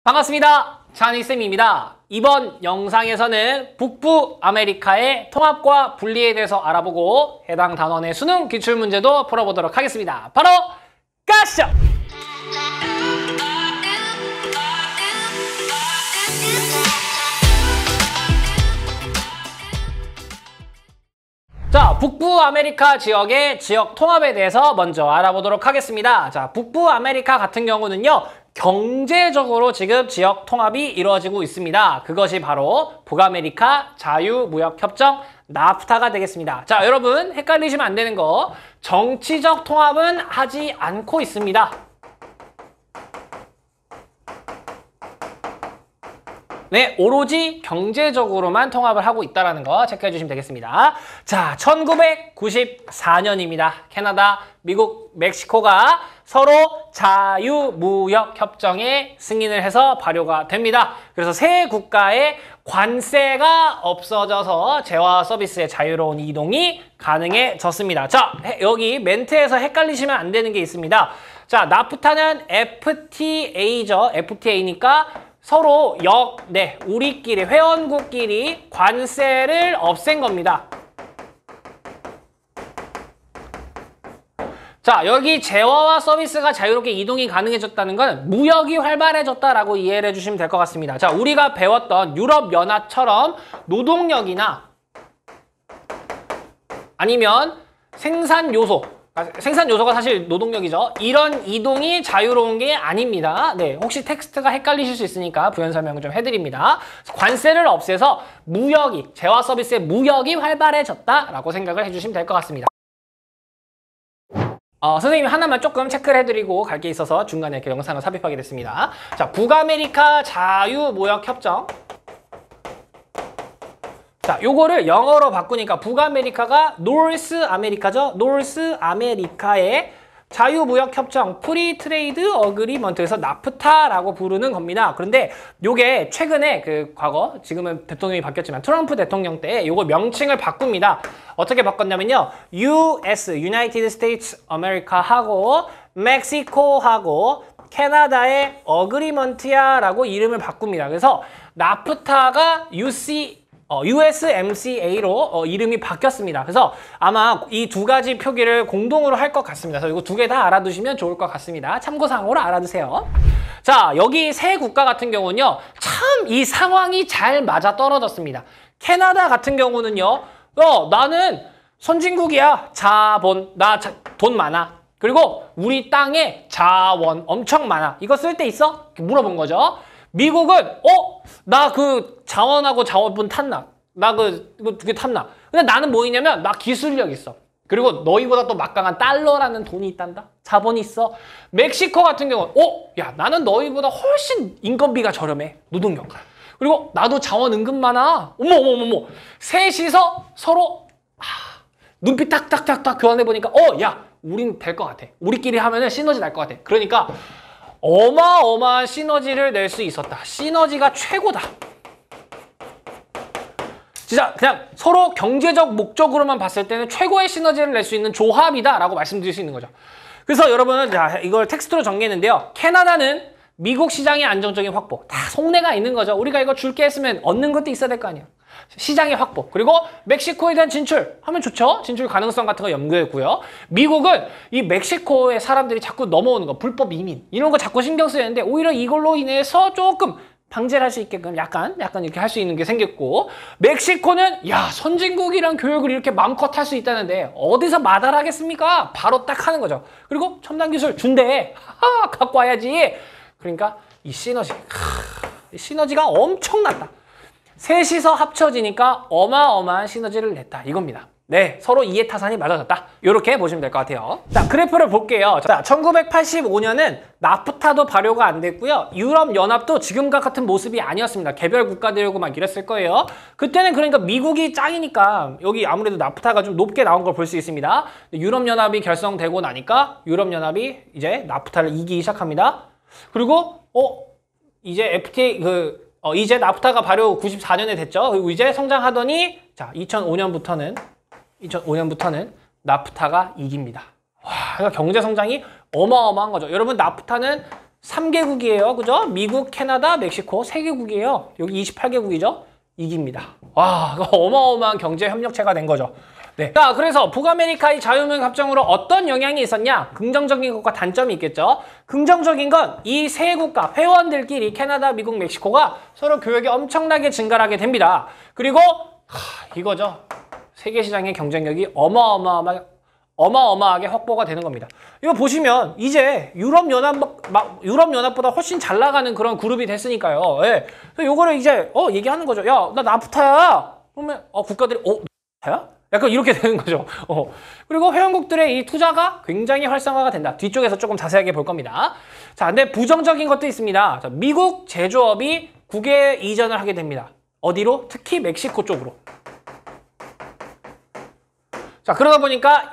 반갑습니다. 찬익쌤입니다. 이번 영상에서는 북부 아메리카의 통합과 분리에 대해서 알아보고 해당 단원의 수능 기출문제도 풀어보도록 하겠습니다. 바로 가시죠! 자, 북부 아메리카 지역의 지역 통합에 대해서 먼저 알아보도록 하겠습니다. 자, 북부 아메리카 같은 경우는요, 경제적으로 지금 지역 통합이 이루어지고 있습니다. 그것이 바로 북아메리카 자유무역협정 나프타가 되겠습니다. 자, 여러분 헷갈리시면 안 되는 거, 정치적 통합은 하지 않고 있습니다. 네, 오로지 경제적으로만 통합을 하고 있다는 거 체크해 주시면 되겠습니다. 자, 1994년입니다. 캐나다, 미국, 멕시코가 서로 자유무역협정에 승인을 해서 발효가 됩니다. 그래서 세 국가의 관세가 없어져서 재화 서비스의 자유로운 이동이 가능해졌습니다. 자, 여기 멘트에서 헷갈리시면 안 되는 게 있습니다. 자, 나프타는 FTA죠. FTA니까 서로 우리끼리, 회원국끼리 관세를 없앤 겁니다. 자, 여기 재화와 서비스가 자유롭게 이동이 가능해졌다는 건 무역이 활발해졌다라고 이해를 해주시면 될 것 같습니다. 자, 우리가 배웠던 유럽연합처럼 노동력이나 아니면 생산 요소가 사실 노동력이죠. 이런 이동이 자유로운 게 아닙니다. 네, 혹시 텍스트가 헷갈리실 수 있으니까 부연 설명을 좀 해드립니다. 관세를 없애서 재화 서비스의 무역이 활발해졌다라고 생각을 해주시면 될 것 같습니다. 선생님이 하나만 조금 체크를 해드리고 갈 게 있어서 중간에 이렇게 영상을 삽입하게 됐습니다. 자, 북아메리카 자유무역협정. 자, 요거를 영어로 바꾸니까 북아메리카가 노스 아메리카죠. 노스 아메리카의 자유무역협정 프리 트레이드 어그리먼트에서 나프타라고 부르는 겁니다. 그런데 요게 최근에 과거, 지금은 대통령이 바뀌었지만 트럼프 대통령 때 요거 명칭을 바꿉니다. 어떻게 바꿨냐면요. United States America하고 멕시코하고 캐나다의 어그리먼트야라고 이름을 바꿉니다. 그래서 나프타가 USMCA로 이름이 바뀌었습니다. 그래서 아마 이 두 가지 표기를 공동으로 할 것 같습니다. 그래서 이거 두 개 다 알아두시면 좋을 것 같습니다. 참고사항으로 알아두세요. 자, 여기 세 국가 같은 경우는요, 참 이 상황이 잘 맞아 떨어졌습니다. 캐나다 같은 경우는요, 나는 선진국이야. 돈 많아. 그리고 우리 땅에 자원 엄청 많아. 이거 쓸 데 있어? 물어본 거죠. 미국은 나 자원하고 자원분 탔나? 나 그게 탔나? 근데 나는 뭐이냐면 나 기술력 있어. 그리고 너희보다 또 막강한 달러라는 돈이 있단다. 자본이 있어. 멕시코 같은 경우는 야, 나는 너희보다 훨씬 인건비가 저렴해. 노동력. 그리고 나도 자원 은근 많아. 어머. 셋이서 서로 눈빛 탁탁탁탁 교환해보니까 야, 우린 될 것 같아. 우리끼리 하면은 시너지 날 것 같아. 그러니까 어마어마한 시너지를 낼 수 있었다. 시너지가 최고다. 진짜 그냥 서로 경제적 목적으로만 봤을 때는 최고의 시너지를 낼 수 있는 조합이다 라고 말씀드릴 수 있는 거죠. 그래서 여러분은 자, 이걸 텍스트로 정리했는데요. 캐나다는 미국 시장의 안정적인 확보. 다 속내가 있는 거죠. 우리가 이거 줄게 했으면 얻는 것도 있어야 될 거 아니에요. 시장의 확보. 그리고 멕시코에 대한 진출 하면 좋죠. 진출 가능성 같은 거 염두했고요. 미국은 이 멕시코에 사람들이 자꾸 넘어오는 거, 불법 이민 이런 거 자꾸 신경 쓰였는데 오히려 이걸로 인해서 조금 방지를 할 수 있게끔 약간 이렇게 할 수 있는 게 생겼고, 멕시코는 야, 선진국이랑 교육을 이렇게 마음껏 할 수 있다는데 어디서 마다하겠습니까? 바로 딱 하는 거죠. 그리고 첨단 기술 준대. 갖고 와야지. 그러니까 이 시너지가 엄청났다. 셋이서 합쳐지니까 어마어마한 시너지를 냈다. 이겁니다. 네, 서로 이해타산이 맞아졌다. 이렇게 보시면 될 것 같아요. 자, 그래프를 볼게요. 자, 1985년은 나프타도 발효가 안 됐고요. 유럽연합도 지금과 같은 모습이 아니었습니다. 개별 국가들이고 막 이랬을 거예요. 그때는 그러니까 미국이 짱이니까 여기 아무래도 나프타가 좀 높게 나온 걸 볼 수 있습니다. 유럽연합이 결성되고 나니까 유럽연합이 이제 나프타를 이기기 시작합니다. 그리고 이제 FTA 이제 나프타가 발효 94년에 됐죠. 그리고 이제 성장하더니 자, 2005년부터는 나프타가 이깁니다. 와, 그러니까 경제 성장이 어마어마한 거죠. 여러분, 나프타는 3개국이에요. 그죠? 미국, 캐나다, 멕시코 3개국이에요. 여기 28개국이죠? 이깁니다. 와, 어마어마한 경제 협력체가 된 거죠. 네. 자, 그래서 북아메리카의 자유무역 협정으로 어떤 영향이 있었냐? 긍정적인 것과 단점이 있겠죠. 긍정적인 건 이 세 국가 회원들끼리 캐나다, 미국, 멕시코가 서로 교역이 엄청나게 증가하게 됩니다. 그리고 이거죠. 세계 시장의 경쟁력이 어마어마하게 확보가 되는 겁니다. 이거 보시면 이제 유럽연합보다 훨씬 잘 나가는 그런 그룹이 됐으니까요. 예. 그래서 요거를 이제 얘기하는 거죠. 야, 나 나프타야. 그러면 국가들이 나프타야? 약간 이렇게 되는 거죠. 그리고 회원국들의 이 투자가 굉장히 활성화가 된다. 뒤쪽에서 조금 자세하게 볼 겁니다. 자, 근데 부정적인 것도 있습니다. 자, 미국 제조업이 국외 이전을 하게 됩니다. 어디로? 특히 멕시코 쪽으로. 자, 그러다 보니까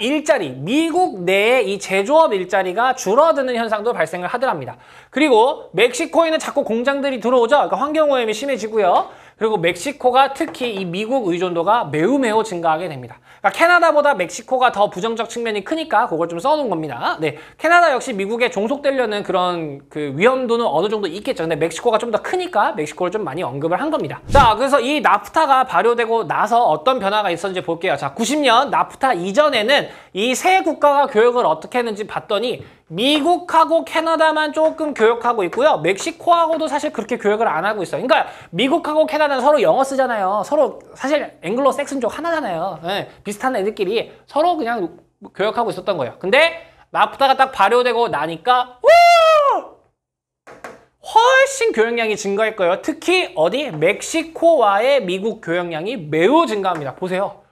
미국 내의 이 제조업 일자리가 줄어드는 현상도 발생을 하더랍니다. 그리고 멕시코에는 자꾸 공장들이 들어오죠. 그러니까 환경오염이 심해지고요. 그리고 멕시코가 특히 이 미국 의존도가 매우 증가하게 됩니다. 그러니까 캐나다보다 멕시코가 더 부정적 측면이 크니까 그걸 좀 써놓은 겁니다. 네, 캐나다 역시 미국에 종속되려는 그런 그 위험도는 어느 정도 있겠죠. 근데 멕시코가 좀 더 크니까 멕시코를 좀 많이 언급을 한 겁니다. 자, 그래서 이 나프타가 발효되고 나서 어떤 변화가 있었는지 볼게요. 자, 90년 나프타 이전에는 이 세 국가가 교역을 어떻게 했는지 봤더니 미국하고 캐나다만 조금 교역하고 있고요. 멕시코하고도 사실 그렇게 교역을 안 하고 있어요. 그러니까 미국하고 캐나다는 서로 영어 쓰잖아요. 서로 사실 앵글로 섹슨족 하나잖아요. 네, 비슷한 애들끼리 서로 그냥 교역하고 있었던 거예요. 근데 나프타가 딱 발효되고 나니까 훨씬 교역량이 증가할 거예요. 특히 어디? 멕시코와의 미국 교역량이 매우 증가합니다. 보세요.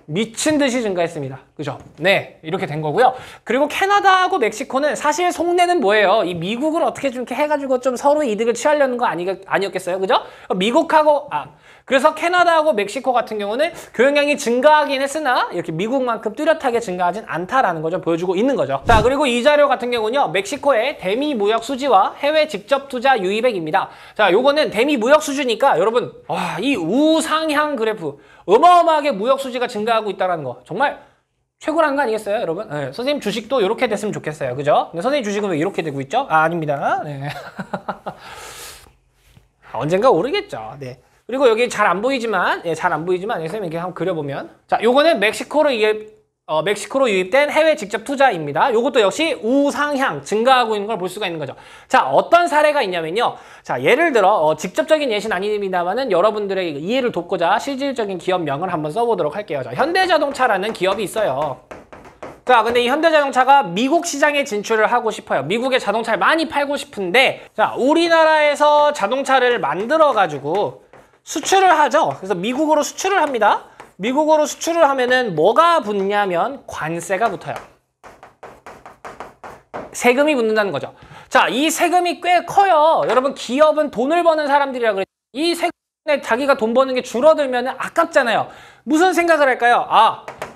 미친 듯이 증가했습니다. 그죠? 네, 이렇게 된 거고요. 그리고 캐나다하고 멕시코는 사실 속내는 뭐예요? 이 미국을 어떻게 좀 이렇게 해가지고 좀 서로 이득을 취하려는 거 아니었겠어요? 그죠? 그래서 캐나다하고 멕시코 같은 경우는 교역량이 증가하긴 했으나 이렇게 미국만큼 뚜렷하게 증가하진 않다라는 걸 좀 보여주고 있는 거죠. 자, 그리고 이 자료 같은 경우는요, 멕시코의 대미 무역 수지와 해외 직접 투자 유입액입니다. 자, 요거는 대미 무역 수지니까 여러분, 이 우상향 그래프 어마어마하게 무역 수지가 증가하고 있다는 거 정말 최고라는 거 아니겠어요, 여러분? 네, 선생님 주식도 이렇게 됐으면 좋겠어요. 그죠? 근데 선생님 주식은 왜 이렇게 되고 있죠? 아닙니다. 네. 언젠가 오르겠죠. 네. 그리고 여기 잘 안 보이지만, 선생님 이렇게 한번 그려보면. 자, 요거는 멕시코로 유입된 해외 직접 투자입니다. 요것도 역시 우상향 증가하고 있는 걸 볼 수가 있는 거죠. 자, 어떤 사례가 있냐면요. 자, 예를 들어 직접적인 예시는 아닙니다만은 여러분들의 이해를 돕고자 실질적인 기업명을 한번 써보도록 할게요. 자, 현대자동차라는 기업이 있어요. 자, 근데 이 현대자동차가 미국 시장에 진출을 하고 싶어요. 미국에 자동차를 많이 팔고 싶은데, 자, 우리나라에서 자동차를 만들어가지고 수출을 하죠. 그래서 미국으로 수출을 합니다. 미국으로 수출을 하면은 뭐가 붙냐면 관세가 붙어요. 세금이 붙는다는 거죠. 자, 이 세금이 꽤 커요. 여러분, 기업은 돈을 버는 사람들이라 그래요. 이 세금에 자기가 돈 버는 게 줄어들면 아깝잖아요. 무슨 생각을 할까요?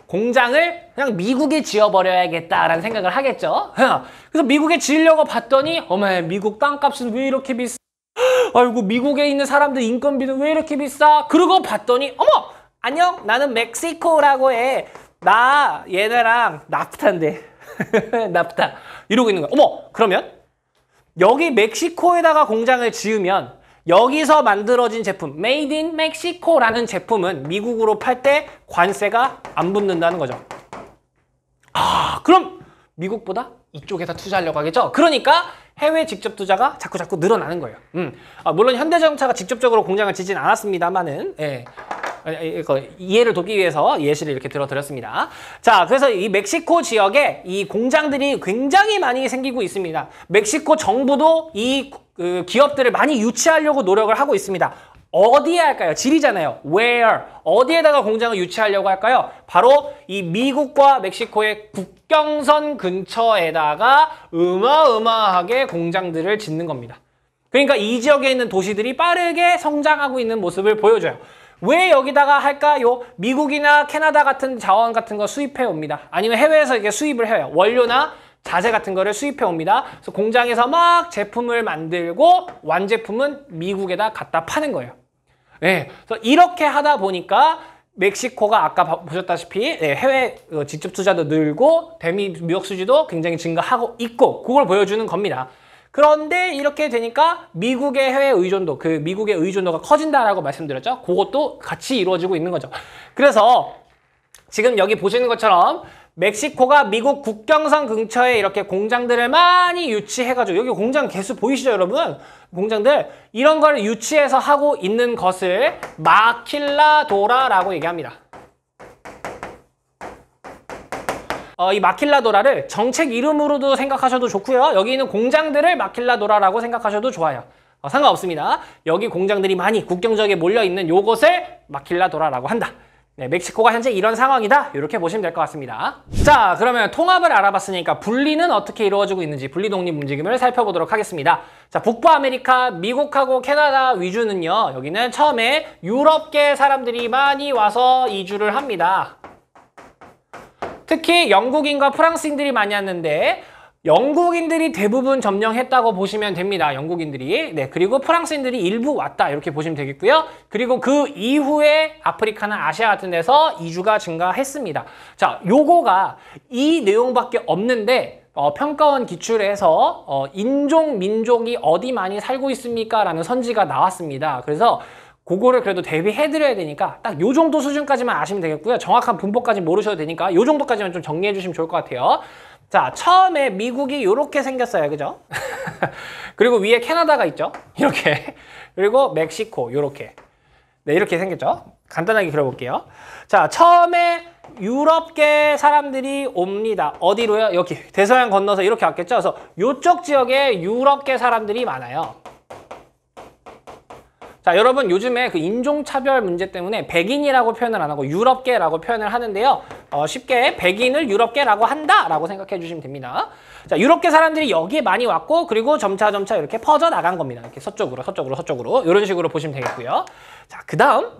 공장을 그냥 미국에 지어버려야겠다라는 생각을 하겠죠. 그래서 미국에 지으려고 봤더니 어머, 미국 땅값은 왜 이렇게 비싸? 아이고, 미국에 있는 사람들 인건비는 왜 이렇게 비싸? 그러고 봤더니 어머! 안녕, 나는 멕시코라고 해. 나 얘네랑 나프타인데. 나프타. 이러고 있는 거야. 어머, 그러면 여기 멕시코에다가 공장을 지으면 여기서 만들어진 제품, Made in Mexico라는 제품은 미국으로 팔 때 관세가 안 붙는다는 거죠. 그럼 미국보다 이쪽에다 투자하려고 하겠죠? 그러니까 해외 직접 투자가 자꾸 늘어나는 거예요. 물론 현대자동차가 직접적으로 공장을 짓진 않았습니다만은, 이해를 돕기 위해서 예시를 이렇게 들어드렸습니다. 자, 그래서 이 멕시코 지역에 이 공장들이 굉장히 많이 생기고 있습니다. 멕시코 정부도 이 기업들을 많이 유치하려고 노력을 하고 있습니다. 어디에 할까요? 지리잖아요. Where? 어디에다가 공장을 유치하려고 할까요? 바로 이 미국과 멕시코의 국경선 근처에다가 어마어마하게 공장들을 짓는 겁니다. 그러니까 이 지역에 있는 도시들이 빠르게 성장하고 있는 모습을 보여줘요. 왜 여기다가 할까요? 미국이나 캐나다 같은 자원 같은 거 수입해 옵니다. 아니면 해외에서 이렇게 수입을 해요. 원료나 자재 같은 거를 수입해 옵니다. 그래서 공장에서 막 제품을 만들고 완제품은 미국에다 갖다 파는 거예요. 네, 그래서 이렇게 하다 보니까 멕시코가 아까 보셨다시피 해외 직접 투자도 늘고 대미 무역 수지도 굉장히 증가하고 있고 그걸 보여주는 겁니다. 그런데 이렇게 되니까 미국의 해외 의존도, 그 미국의 의존도가 커진다라고 말씀드렸죠. 그것도 같이 이루어지고 있는 거죠. 그래서 지금 여기 보시는 것처럼 멕시코가 미국 국경선 근처에 이렇게 공장들을 많이 유치해가지고, 여기 공장 개수 보이시죠, 여러분? 공장들, 이런 걸 유치해서 하고 있는 것을 마킬라도라라고 얘기합니다. 이 마킬라도라를 정책 이름으로도 생각하셔도 좋고요. 여기 있는 공장들을 마킬라도라라고 생각하셔도 좋아요. 상관없습니다. 여기 공장들이 많이 국경 지역에 몰려있는 요것을 마킬라도라라고 한다. 네, 멕시코가 현재 이런 상황이다. 이렇게 보시면 될 것 같습니다. 자, 그러면 통합을 알아봤으니까 분리는 어떻게 이루어지고 있는지 분리 독립 움직임을 살펴보도록 하겠습니다. 자, 북부 아메리카, 미국하고 캐나다 위주는요. 여기는 처음에 유럽계 사람들이 많이 와서 이주를 합니다. 특히 영국인과 프랑스인들이 많이 왔는데 영국인들이 대부분 점령했다고 보시면 됩니다. 영국인들이. 네, 그리고 프랑스인들이 일부 왔다. 이렇게 보시면 되겠고요. 그리고 그 이후에 아프리카나 아시아 같은 데서 이주가 증가했습니다. 자, 요거가 이 내용밖에 없는데 평가원 기출에서 인종, 민족이 어디 많이 살고 있습니까? 라는 선지가 나왔습니다. 그래서 그거를 그래도 대비해드려야 되니까 딱 요 정도 수준까지만 아시면 되겠고요. 정확한 분포까지 모르셔도 되니까 요 정도까지만 좀 정리해 주시면 좋을 것 같아요. 자, 처음에 미국이 이렇게 생겼어요. 그죠? 그리고 위에 캐나다가 있죠? 이렇게. 그리고 멕시코, 이렇게. 네, 이렇게 생겼죠? 간단하게 그려볼게요. 자, 처음에 유럽계 사람들이 옵니다. 어디로요? 여기. 대서양 건너서 이렇게 왔겠죠? 그래서 이쪽 지역에 유럽계 사람들이 많아요. 자, 여러분 요즘에 그 인종차별 문제 때문에 백인이라고 표현을 안 하고 유럽계라고 표현을 하는데요. 쉽게 백인을 유럽계라고 한다라고 생각해 주시면 됩니다. 자, 유럽계 사람들이 여기에 많이 왔고 그리고 점차 이렇게 퍼져 나간 겁니다. 이렇게 서쪽으로 이런 식으로 보시면 되겠고요. 자, 그 다음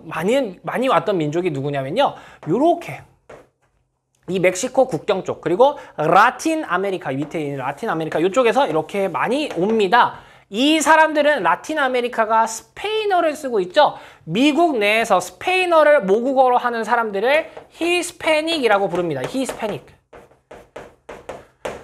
많이 왔던 민족이 누구냐면요. 요렇게 이 멕시코 국경 쪽 그리고 라틴 아메리카 밑에 있는 라틴 아메리카 이쪽에서 이렇게 많이 옵니다. 이 사람들은 라틴 아메리카가 스페인어를 쓰고 있죠. 미국 내에서 스페인어를 모국어로 하는 사람들을 히스패닉이라고 부릅니다. 히스패닉.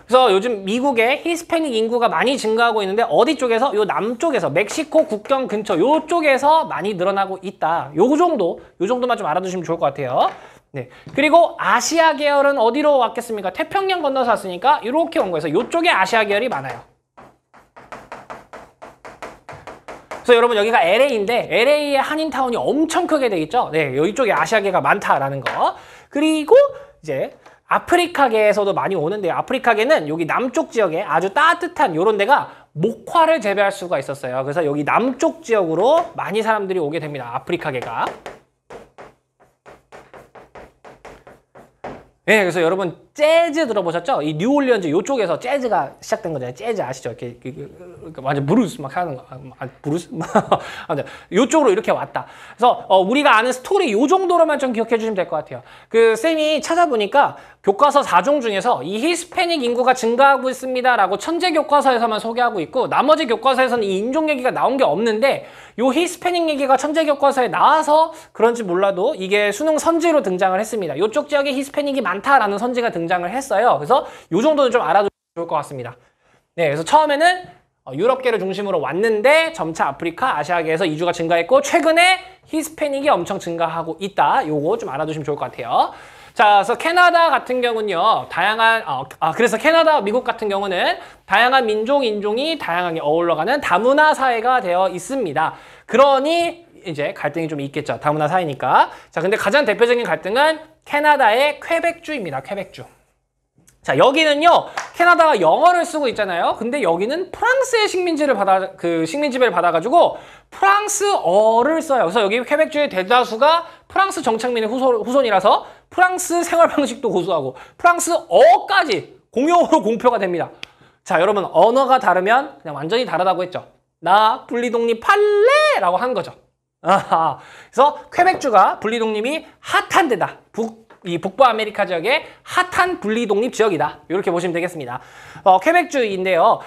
그래서 요즘 미국에 히스패닉 인구가 많이 증가하고 있는데 어디 쪽에서? 요 남쪽에서 멕시코 국경 근처 요쪽에서 많이 늘어나고 있다. 요 정도만 좀 알아두시면 좋을 것 같아요. 네. 그리고 아시아 계열은 어디로 왔겠습니까? 태평양 건너서 왔으니까 이렇게 온 거에서 요쪽에 아시아 계열이 많아요. 그래서 여러분 여기가 LA인데 LA의 한인타운이 엄청 크게 되겠죠? 네, 이쪽에 아시아계가 많다라는 거. 그리고 이제 아프리카계에서도 많이 오는데요. 아프리카계는 여기 남쪽 지역에 아주 따뜻한 요런 데가 목화를 재배할 수가 있었어요. 그래서 여기 남쪽 지역으로 많이 사람들이 오게 됩니다. 아프리카계가. 네, 그래서 여러분 재즈 들어보셨죠? 이 뉴올리언즈 이쪽에서 재즈가 시작된 거잖아요. 재즈 아시죠? 이렇게 완전 브루스 막 하는 거, 브루스? 이쪽으로 이렇게 왔다. 그래서 우리가 아는 스토리 요 정도로만 좀 기억해 주시면 될 것 같아요. 그 쌤이 찾아보니까 교과서 4종 중에서 이 히스패닉 인구가 증가하고 있습니다라고 천재 교과서에서만 소개하고 있고 나머지 교과서에서는 이 인종 얘기가 나온 게 없는데 요 히스패닉 얘기가 천재 교과서에 나와서 그런지 몰라도 이게 수능 선지로 등장을 했습니다. 이쪽 지역에 히스패닉이 많다라는 선지가 등장을 했어요. 그래서 요 정도는 좀 알아두면 좋을 것 같습니다. 네, 그래서 처음에는 유럽계를 중심으로 왔는데 점차 아프리카, 아시아계에서 이주가 증가했고 최근에 히스패닉이 엄청 증가하고 있다. 요거 좀 알아두시면 좋을 것 같아요. 자, 그래서 캐나다 같은 경우는요, 그래서 캐나다, 미국 같은 경우는 다양한 민족, 인종이 다양하게 어울러가는 다문화 사회가 되어 있습니다. 그러니 이제 갈등이 좀 있겠죠. 다문화 사회니까. 자, 근데 가장 대표적인 갈등은 캐나다의 퀘벡주입니다. 퀘벡주. 자, 여기는요, 캐나다가 영어를 쓰고 있잖아요. 근데 여기는 프랑스의 식민지배를 받아가지고 프랑스어를 써요. 그래서 여기 퀘벡주의 대다수가 프랑스 정착민의 후손이라서 프랑스 생활 방식도 고수하고 프랑스어까지 공용어로 공표가 됩니다. 자, 여러분, 언어가 다르면 그냥 완전히 다르다고 했죠. 나 분리독립할래! 라고 한 거죠. 그래서 퀘벡주가 분리독립이 핫한 데다. 이 북부 아메리카 지역의 핫한 분리독립 지역이다. 이렇게 보시면 되겠습니다. 퀘벡주인데요.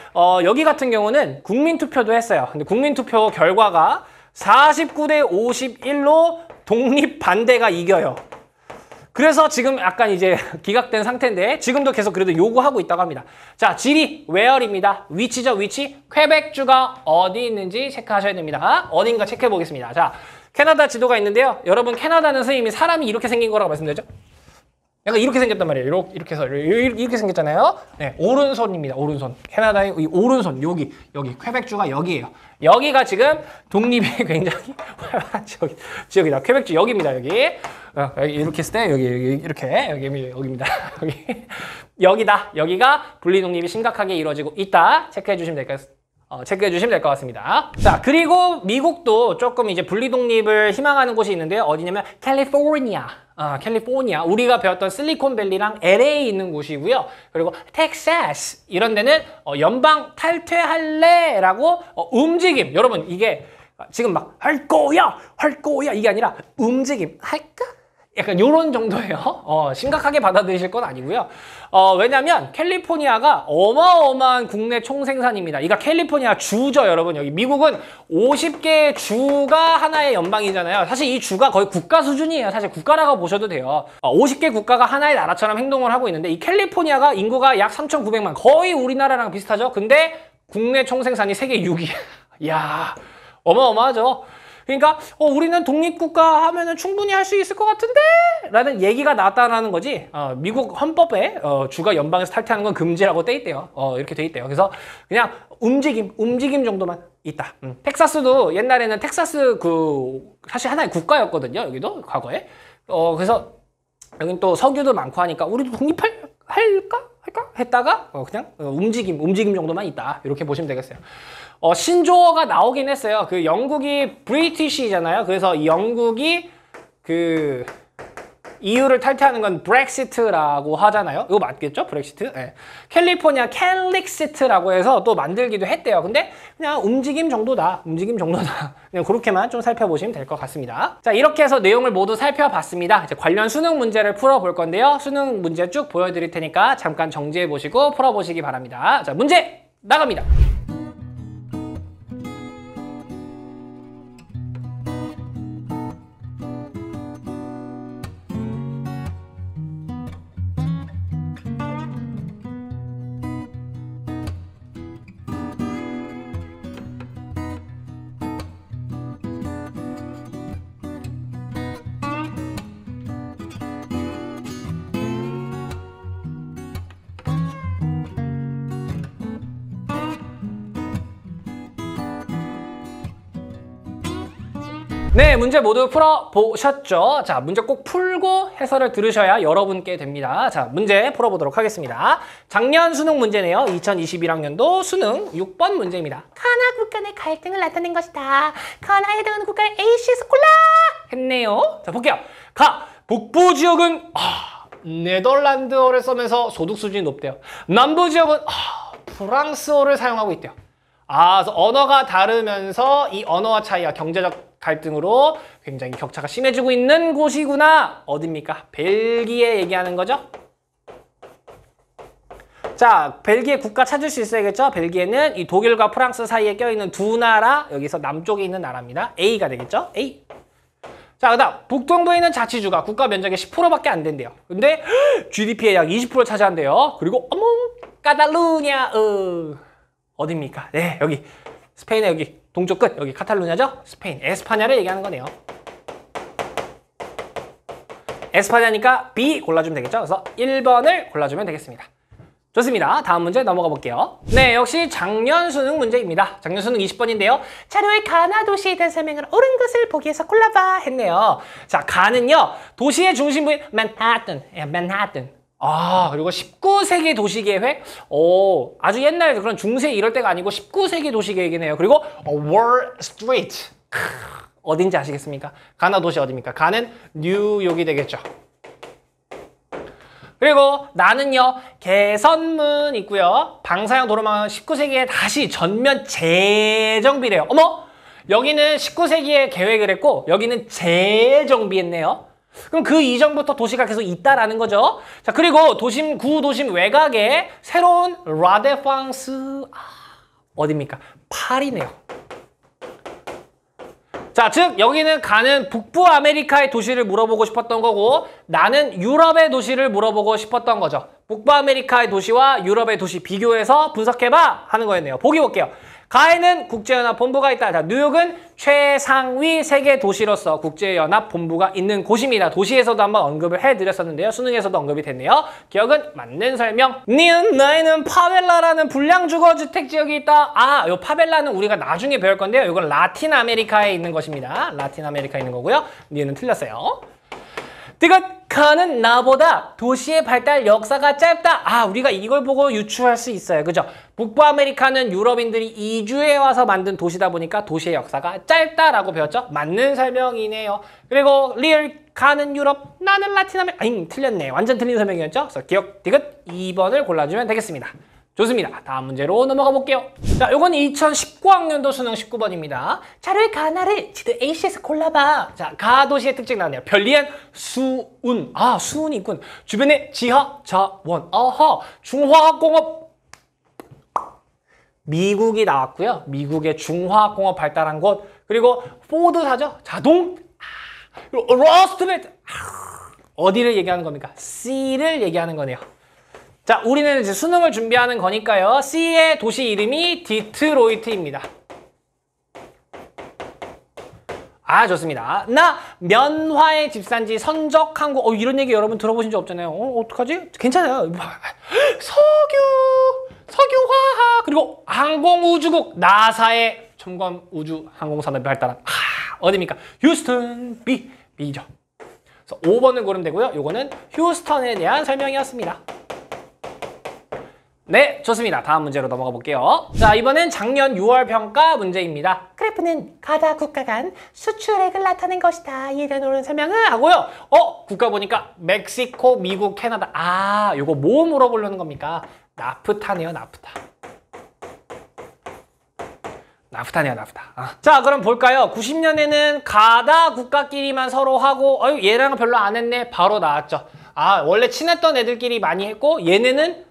여기 같은 경우는 국민투표도 했어요. 근데 국민투표 결과가 49대 51로 독립 반대가 이겨요. 그래서 지금 약간 이제 기각된 상태인데 지금도 계속 그래도 요구하고 있다고 합니다. 자, 지리 where입니다. 위치죠, 위치. 퀘벡주가 어디 있는지 체크하셔야 됩니다. 어딘가 체크해 보겠습니다. 자, 캐나다 지도가 있는데요. 여러분 캐나다는 선생님이 사람이 이렇게 생긴 거라고 말씀드렸죠? 약간 이렇게 생겼단 말이에요. 이렇게 해서 이렇게 생겼잖아요. 네, 오른손입니다. 오른손. 캐나다의 이 오른손 여기 퀘벡주가 여기예요. 여기가 지금 독립이 굉장히 활발한 지역이다. 퀘벡주 여기입니다. 여기 이렇게 했을 때 여기 이렇게 여기입니다. 여기다. 여기가 분리 독립이 심각하게 이루어지고 있다. 체크해 주시면 될 것 같습니다. 자, 그리고 미국도 조금 이제 분리 독립을 희망하는 곳이 있는데요. 어디냐면 캘리포니아. 캘리포니아. 우리가 배웠던 실리콘밸리랑 LA에 있는 곳이고요. 그리고 텍사스. 이런 데는 연방 탈퇴할래? 라고 움직임. 여러분, 이게 지금 막 할 거야 이게 아니라 움직임. 할까? 약간 요런 정도예요. 심각하게 받아들이실 건 아니고요. 왜냐면 캘리포니아가 어마어마한 국내 총생산입니다. 이거 캘리포니아 주죠, 여러분. 여기 미국은 50개의 주가 하나의 연방이잖아요. 사실 이 주가 거의 국가 수준이에요. 사실 국가라고 보셔도 돼요. 50개 국가가 하나의 나라처럼 행동을 하고 있는데 이 캘리포니아가 인구가 약 3,900만, 거의 우리나라랑 비슷하죠. 근데 국내 총생산이 세계 6위. 이야, 어마어마하죠. 그러니까 우리는 독립국가 하면은 충분히 할 수 있을 것 같은데? 라는 얘기가 나왔다는 거지. 미국 헌법에 주가 연방에서 탈퇴하는 건 금지라고 돼 있대요. 이렇게 돼 있대요. 그래서 그냥 움직임 정도만 있다. 텍사스도 옛날에는 텍사스 사실 하나의 국가였거든요. 여기도 과거에. 그래서 여긴 또 석유도 많고 하니까 우리도 독립할까? 했다가 그냥 움직임 정도만 있다. 이렇게 보시면 되겠어요. 신조어가 나오긴 했어요. 그 영국이 브리티시잖아요. 그래서 이 영국이 그 EU를 탈퇴하는 건 브렉시트라고 하잖아요. 이거 맞겠죠? 브렉시트. 네. 캘리포니아 캘릭시트라고 해서 또 만들기도 했대요. 근데 그냥 움직임 정도다. 그냥 그렇게만 좀 살펴보시면 될 것 같습니다. 자, 이렇게 해서 내용을 모두 살펴봤습니다. 이제 관련 수능 문제를 풀어볼 건데요. 수능 문제 쭉 보여드릴 테니까 잠깐 정지해 보시고 풀어보시기 바랍니다. 자, 문제 나갑니다. 네, 문제 모두 풀어보셨죠? 자, 문제 꼭 풀고 해설을 들으셔야 여러분께 됩니다. 자, 문제 풀어보도록 하겠습니다. 작년 수능 문제네요. 2021학년도 수능 6번 문제입니다. 가나 국가 내 갈등을 나타낸 것이다. 가나에 해당하는 국가의 A씨에서 골라! 했네요. 자, 볼게요. 북부 지역은 네덜란드어를 쓰면서 소득 수준이 높대요. 남부 지역은 프랑스어를 사용하고 있대요. 그래서 언어가 다르면서 이 언어와 차이와 경제적 갈등으로 굉장히 격차가 심해지고 있는 곳이구나. 어딥니까? 벨기에 얘기하는 거죠? 자, 벨기에 국가 찾을 수 있어야겠죠? 벨기에는 이 독일과 프랑스 사이에 껴있는 두 나라, 여기서 남쪽에 있는 나라입니다. A가 되겠죠? A. 자, 그다음 북동부에 있는 자치주가 국가 면적의 10%밖에 안 된대요. 근데 GDP의 약 20% 차지한대요. 그리고 까탈루냐 어딥니까? 네, 여기 스페인의 여기 동쪽 끝, 여기 카탈루냐죠? 스페인, 에스파냐를 얘기하는 거네요. 에스파냐니까 B 골라주면 되겠죠? 그래서 1번을 골라주면 되겠습니다. 좋습니다. 다음 문제 넘어가 볼게요. 네, 역시 작년 수능 문제입니다. 작년 수능 20번인데요. 자료에 가나 도시에 대한 설명을 옳은 것을 보기 위해서 골라봐 했네요. 자, 가는요. 도시의 중심부인 맨하튼. 그리고 19세기 도시계획. 아주 옛날 그런 중세 이럴 때가 아니고 19세기 도시계획이네요. 그리고 월 스트리트. 어딘지 아시겠습니까? 가나 도시 어디입니까? 가는 뉴욕이 되겠죠. 그리고 나는요, 개선문 있고요. 방사형 도로망은 19세기에 다시 전면 재정비래요. 여기는 19세기에 계획을 했고 여기는 재정비했네요. 그럼 그 이전부터 도시가 계속 있다라는 거죠. 자, 그리고 구도심 외곽에 새로운 라데팡스 어디입니까? 파리네요. 자, 즉 여기는 가는 북부 아메리카의 도시를 물어보고 싶었던 거고 나는 유럽의 도시를 물어보고 싶었던 거죠. 북부 아메리카의 도시와 유럽의 도시 비교해서 분석해봐 하는 거였네요. 보기 볼게요. 가에는 국제연합본부가 있다. 자, 뉴욕은 최상위 세계 도시로서 국제연합본부가 있는 곳입니다. 도시에서도 한번 언급을 해드렸었는데요. 수능에서도 언급이 됐네요. 기억은 맞는 설명. 니은 나이는 파벨라라는 불량주거주택 지역이 있다. 아, 요 파벨라는 우리가 나중에 배울 건데요. 이건 라틴 아메리카에 있는 것입니다. 라틴 아메리카에 있는 거고요. 니은은 틀렸어요. 뜨겁가는 나보다 도시의 발달 역사가 짧다. 아, 우리가 이걸 보고 유추할 수 있어요. 그죠? 북부 아메리카는 유럽인들이 이주해 와서 만든 도시다 보니까 도시의 역사가 짧다라고 배웠죠? 맞는 설명이네요. 그리고 리얼 가는 유럽, 나는 라틴 아메리카. 아니, 틀렸네. 완전 틀린 설명이었죠? 그래서 기억, 디귿 2번을 골라주면 되겠습니다. 좋습니다. 다음 문제로 넘어가 볼게요. 자, 요건 2019학년도 수능 19번입니다. 자를 가나를 지도 A시에서 골라봐. 자, 가 도시의 특징 나오네요. 편리한 수운. 아, 수운이 있군. 주변에 지하, 자원. 어허. 중화학공업. 미국이 나왔고요. 미국의 중화학공업 발달한 곳. 그리고 포드사죠. 자동. 그리고 러스트벨트. 어디를 얘기하는 겁니까? C를 얘기하는 거네요. 자, 우리는 이제 수능을 준비하는 거니까요. C의 도시 이름이 디트로이트입니다. 아, 좋습니다. 나 면화의 집산지 선적항공. 이런 얘기 여러분 들어보신 적 없잖아요. 어떡하지? 괜찮아요. 석유화학. 그리고 항공우주국 나사의 첨단 우주 항공산업이 발달한 어디입니까? 휴스턴. B죠. 그래서 5번을 고르면 되고요. 요거는 휴스턴에 대한 설명이었습니다. 네, 좋습니다. 다음 문제로 넘어가 볼게요. 자, 이번엔 작년 6월 평가 문제입니다. 그래프는 가다 국가 간 수출액을 나타낸 것이다. 이에 대한 옳은 설명을 하고요. 국가 보니까 멕시코, 미국, 캐나다. 아, 요거 뭐 물어보려는 겁니까? 나프타네요, 나프타. 나프타네요, 나프타. 자, 그럼 볼까요? 90년에는 가다 국가끼리만 서로 하고 얘랑은 별로 안 했네. 바로 나왔죠. 아, 원래 친했던 애들끼리 많이 했고 얘네는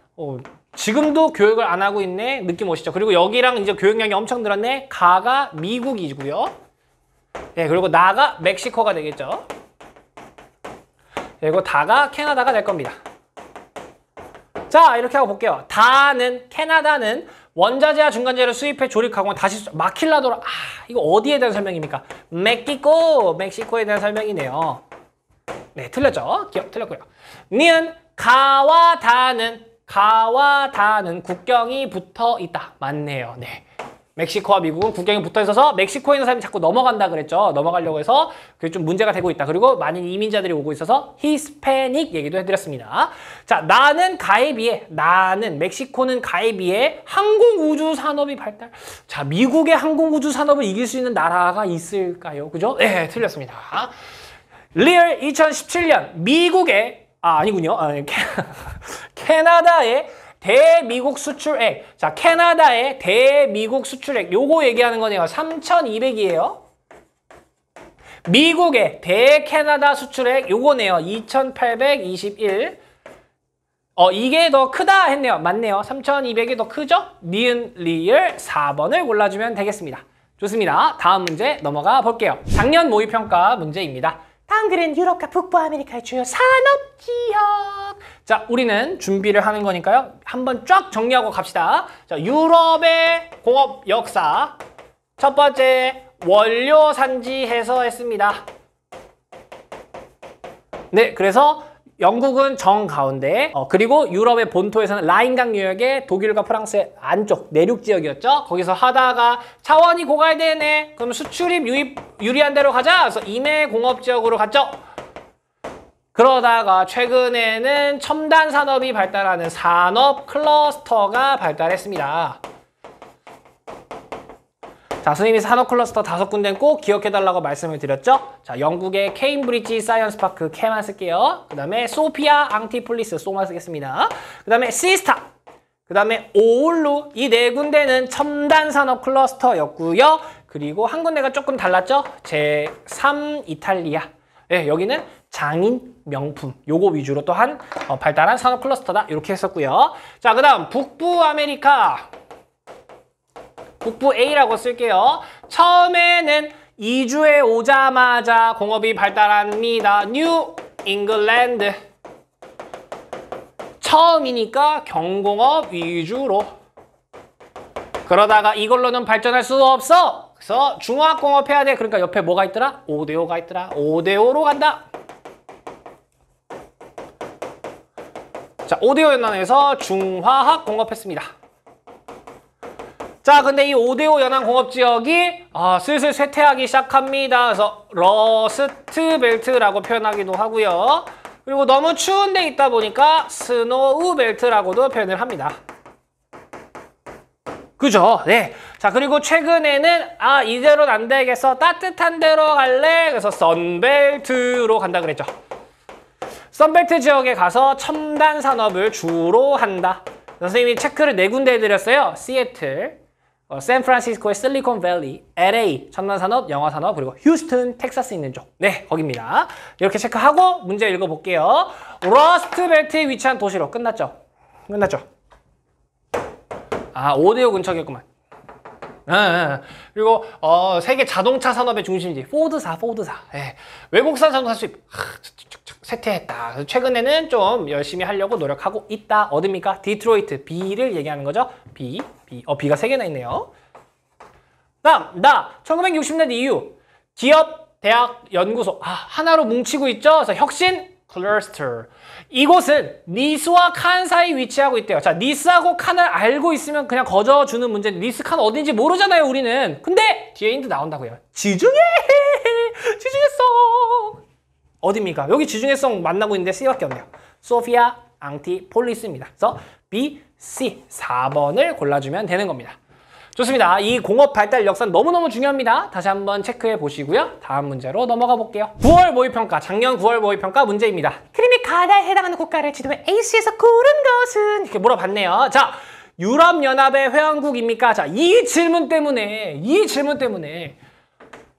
지금도 교육을 안 하고 있네. 느낌 오시죠? 그리고 여기랑 이제 교육량이 엄청 늘었네. 가가 미국이고요. 네, 그리고 나가 멕시코가 되겠죠. 그리고 다가 캐나다가 될 겁니다. 자, 이렇게 하고 볼게요. 캐나다는 원자재와 중간재를 수입해 조립하고 다시 마킬라도라. 이거 어디에 대한 설명입니까? 멕시코에 대한 설명이네요. 네, 틀렸죠? 기억 틀렸고요. 니은 가와 다는 국경이 붙어 있다. 맞네요. 네. 멕시코와 미국은 국경이 붙어 있어서 멕시코에 있는 사람이 자꾸 넘어간다 그랬죠. 넘어가려고 해서 그게 좀 문제가 되고 있다. 그리고 많은 이민자들이 오고 있어서 히스패닉 얘기도 해드렸습니다. 자, 멕시코는 가에 비해 항공우주 산업이 발달. 자, 미국의 항공우주 산업을 이길 수 있는 나라가 있을까요? 그죠? 네, 틀렸습니다. 리얼 2017년 미국의 아니군요. 캐나다의 대미국 수출액. 자, 캐나다의 대미국 수출액. 요거 얘기하는 거네요. 3,200이에요. 미국의 대캐나다 수출액 요거네요. 2,821. 이게 더 크다 했네요. 맞네요. 3,200이 더 크죠? 니은 리을 4번을 골라주면 되겠습니다. 좋습니다. 다음 문제 넘어가 볼게요. 작년 모의평가 문제입니다. 다음 글은 유럽과 북부 아메리카의 주요 산업지역. 자, 우리는 준비를 하는 거니까요. 한번 쫙 정리하고 갑시다. 자, 유럽의 공업 역사. 첫 번째, 원료 산지에서 했습니다. 네, 그래서 영국은 정가운데, 그리고 유럽의 본토에서는 라인강 유역의 독일과 프랑스의 안쪽 내륙 지역이었죠. 거기서 하다가 차원이 고갈되네. 그럼 수출입 유입 유리한 데로 가자. 그래서 임해 공업 지역으로 갔죠. 그러다가 최근에는 첨단 산업이 발달하는 산업 클러스터가 발달했습니다. 자, 선생님이 산업 클러스터 5군데는 꼭 기억해달라고 말씀을 드렸죠. 자, 영국의 케임브리지 사이언스 파크 캐만 쓸게요. 그 다음에 소피아 앙티폴리스 소만 쓰겠습니다. 그 다음에 시스타, 그 다음에 오울루. 이 4군데는 첨단 산업 클러스터였고요. 그리고 한 군데가 조금 달랐죠. 제3 이탈리아. 네, 여기는 장인 명품 요거 위주로 또한 발달한 산업 클러스터다. 이렇게 했었고요. 자, 그 다음 북부 아메리카. 북부 A라고 쓸게요. 처음에는 이주해 오자마자 공업이 발달합니다. 뉴 잉글랜드. 처음이니까 경공업 위주로. 그러다가 이걸로는 발전할 수 없어. 그래서 중화학공업 해야 돼. 그러니까 옆에 뭐가 있더라? 5대5가 있더라. 5대5로 간다. 자, 5대5 연안에서 중화학공업 했습니다. 자, 근데 이 5대5 연안공업지역이 슬슬 쇠퇴하기 시작합니다. 그래서 러스트 벨트라고 표현하기도 하고요. 그리고 너무 추운 데 있다 보니까 스노우 벨트라고도 표현을 합니다. 그죠? 네. 자, 그리고 최근에는 이대로는 안 되겠어. 따뜻한 데로 갈래? 그래서 선벨트로 간다 그랬죠. 선벨트 지역에 가서 첨단 산업을 주로 한다. 선생님이 체크를 4군데 해드렸어요. 시애틀, 샌프란시스코의 실리콘밸리, LA, 첨단산업, 영화산업, 그리고 휴스턴, 텍사스 있는 쪽. 네, 거기입니다. 이렇게 체크하고 문제 읽어볼게요. 러스트벨트에 위치한 도시로 끝났죠? 끝났죠? 5대5 근처겠구만. 그리고 세계 자동차 산업의 중심지 포드사. 네. 외국산 자동차 수입 쇠퇴했다. 그래서 최근에는 좀 열심히 하려고 노력하고 있다. 어딥니까? 디트로이트. B를 얘기하는 거죠. B가 3개나 있네요. 다음, 1960년대 이후 기업, 대학, 연구소 하나로 뭉치고 있죠. 그래서 혁신 클러스터. 이곳은 니스와 칸 사이 위치하고 있대요. 자, 니스하고 칸을 알고 있으면 그냥 거저주는 문제인데 니스, 칸 어딘지 모르잖아요, 우리는. 근데 뒤에 힌트 나온다고요. 지중해! 지중해성! 어딥니까? 여기 지중해성 만나고 있는데 C밖에 없네요. 소피아, 앙티폴리스입니다. 그래서 B, C 4번을 골라주면 되는 겁니다. 좋습니다. 이 공업 발달 역사는 너무너무 중요합니다. 다시 한번 체크해 보시고요. 다음 문제로 넘어가 볼게요. 9월 모의평가, 작년 9월 모의평가 문제입니다. 크림이 가다에 해당하는 국가를 지도에 A씨에서 고른 것은? 이렇게 물어봤네요. 자, 유럽연합의 회원국입니까? 자, 이 질문 때문에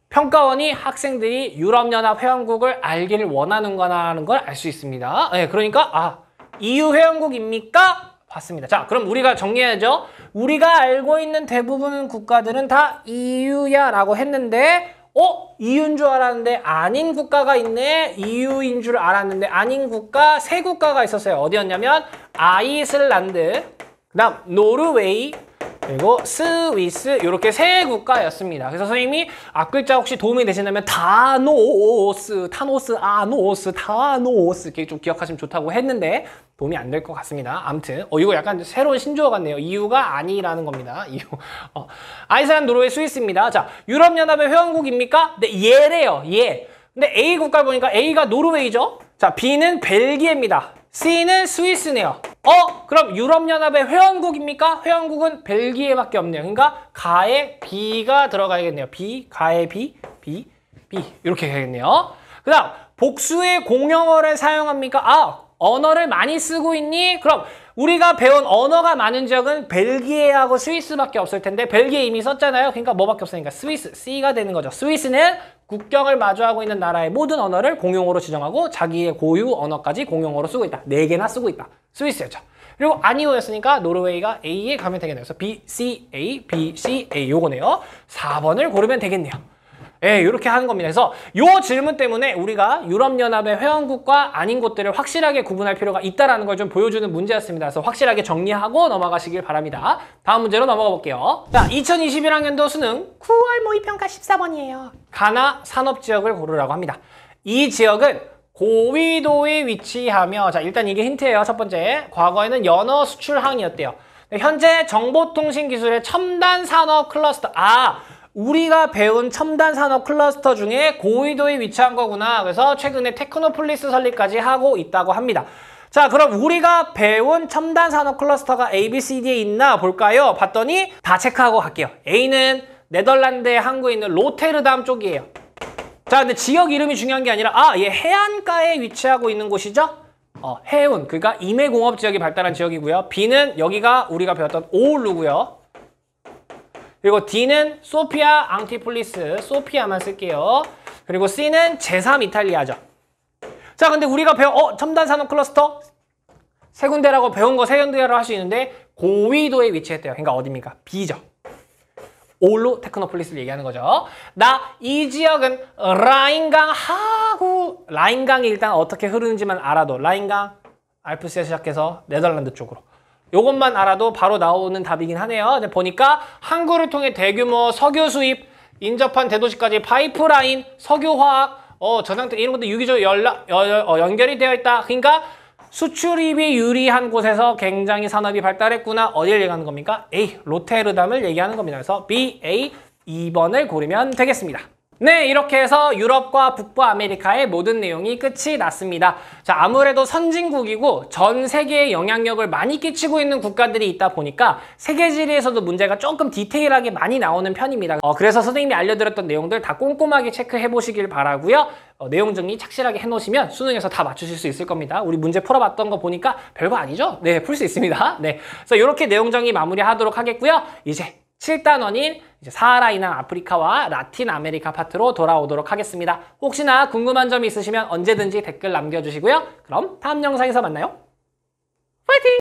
평가원이 학생들이 유럽연합 회원국을 알기를 원하는 거라는 걸 알 수 있습니다. 네, 그러니까 EU 회원국입니까? 봤습니다. 자, 그럼 우리가 정리해야죠. 우리가 알고 있는 대부분 국가들은 다 EU야 라고 했는데 EU인 줄 알았는데 아닌 국가가 있네. EU인 줄 알았는데 아닌 국가 3국가가 있었어요. 어디였냐면 아이슬란드, 그 다음 노르웨이, 그리고 스위스, 이렇게 3국가였습니다. 그래서 선생님이 앞글자 혹시 도움이 되신다면 타노스 이렇게 좀 기억하시면 좋다고 했는데 도움이 안 될 것 같습니다. 아무튼 이거 약간 새로운 신조어 같네요. EU가 아니라는 겁니다. EU. 아이슬란드, 노르웨이, 스위스입니다. 자, 유럽연합의 회원국입니까? 네, 얘래요. 얘. 근데 A 국가를 보니까 A가 노르웨이죠. 자, B는 벨기에입니다. C는 스위스네요. 그럼 유럽연합의 회원국입니까? 회원국은 벨기에밖에 없네요. 그러니까 가에 B가 들어가야겠네요. 가에 B 이렇게 해야겠네요. 그 다음 복수의 공용어를 사용합니까? 언어를 많이 쓰고 있니? 그럼 우리가 배운 언어가 많은 지역은 벨기에하고 스위스밖에 없을 텐데 벨기에 이미 썼잖아요. 그러니까 뭐밖에 없으니까 스위스, C가 되는 거죠. 스위스는 국경을 마주하고 있는 나라의 모든 언어를 공용어로 지정하고 자기의 고유 언어까지 공용어로 쓰고 있다. 4개나 쓰고 있다. 스위스였죠. 그리고 아니오였으니까 노르웨이가 A에 가면 되겠네요. 그래서 B, C, A, B, C, A 요거네요. 4번을 고르면 되겠네요. 예, 이렇게 하는 겁니다. 그래서 요 질문 때문에 우리가 유럽연합의 회원국과 아닌 곳들을 확실하게 구분할 필요가 있다는 걸 좀 보여주는 문제였습니다. 그래서 확실하게 정리하고 넘어가시길 바랍니다. 다음 문제로 넘어가 볼게요. 자, 2021학년도 수능 9월 모의평가 14번이에요. 가나 산업지역을 고르라고 합니다. 이 지역은 고위도에 위치하며, 자, 일단 이게 힌트예요. 첫 번째, 과거에는 연어 수출항이었대요. 현재 정보통신기술의 첨단 산업 클러스터, 우리가 배운 첨단 산업 클러스터 중에 고위도에 위치한 거구나. 그래서 최근에 테크노폴리스 설립까지 하고 있다고 합니다. 자, 그럼 우리가 배운 첨단 산업 클러스터가 A, B, C, D에 있나 볼까요? 봤더니 다 체크하고 갈게요. A는 네덜란드의 항구에 있는 로테르담 쪽이에요. 자, 근데 지역 이름이 중요한 게 아니라 얘 해안가에 위치하고 있는 곳이죠? 해운, 그러니까 임해공업 지역이 발달한 지역이고요. B는 여기가 우리가 배웠던 오울루고요. 그리고 D는 소피아 앙티폴리스, 소피아만 쓸게요. 그리고 C는 제3 이탈리아죠. 자, 근데 우리가 배운 첨단 산업 클러스터 세 군데라고 배운 거 세 군데라고 할 수 있는데 고위도에 위치했대요. 그러니까 어디입니까? B죠. 올로 테크노폴리스를 얘기하는 거죠. 나 이 지역은 라인강이 일단 어떻게 흐르는지만 알아도 라인강 알프스에서 시작해서 네덜란드 쪽으로 요것만 알아도 바로 나오는 답이긴 하네요. 근데 보니까 항구를 통해 대규모 석유 수입, 인접한 대도시까지 파이프라인, 석유화학, 저장터 이런 것도 유기적으로 연결이 되어 있다. 그러니까 수출입이 유리한 곳에서 굉장히 산업이 발달했구나. 어디를 얘기하는 겁니까? A, 로테르담을 얘기하는 겁니다. 그래서 B, A, 2번을 고르면 되겠습니다. 네, 이렇게 해서 유럽과 북부 아메리카의 모든 내용이 끝이 났습니다. 자, 아무래도 선진국이고 전 세계에 영향력을 많이 끼치고 있는 국가들이 있다 보니까 세계지리에서도 문제가 조금 디테일하게 많이 나오는 편입니다. 그래서 선생님이 알려드렸던 내용들 다 꼼꼼하게 체크해 보시길 바라고요. 내용 정리 착실하게 해놓으시면 수능에서 다 맞추실 수 있을 겁니다. 우리 문제 풀어봤던 거 보니까 별거 아니죠? 네, 풀 수 있습니다. 네, 그래서 이렇게 내용 정리 마무리하도록 하겠고요. 이제 7단원인 사하라 이남 아프리카와 라틴 아메리카 파트로 돌아오도록 하겠습니다. 혹시나 궁금한 점이 있으시면 언제든지 댓글 남겨주시고요. 그럼 다음 영상에서 만나요. 파이팅!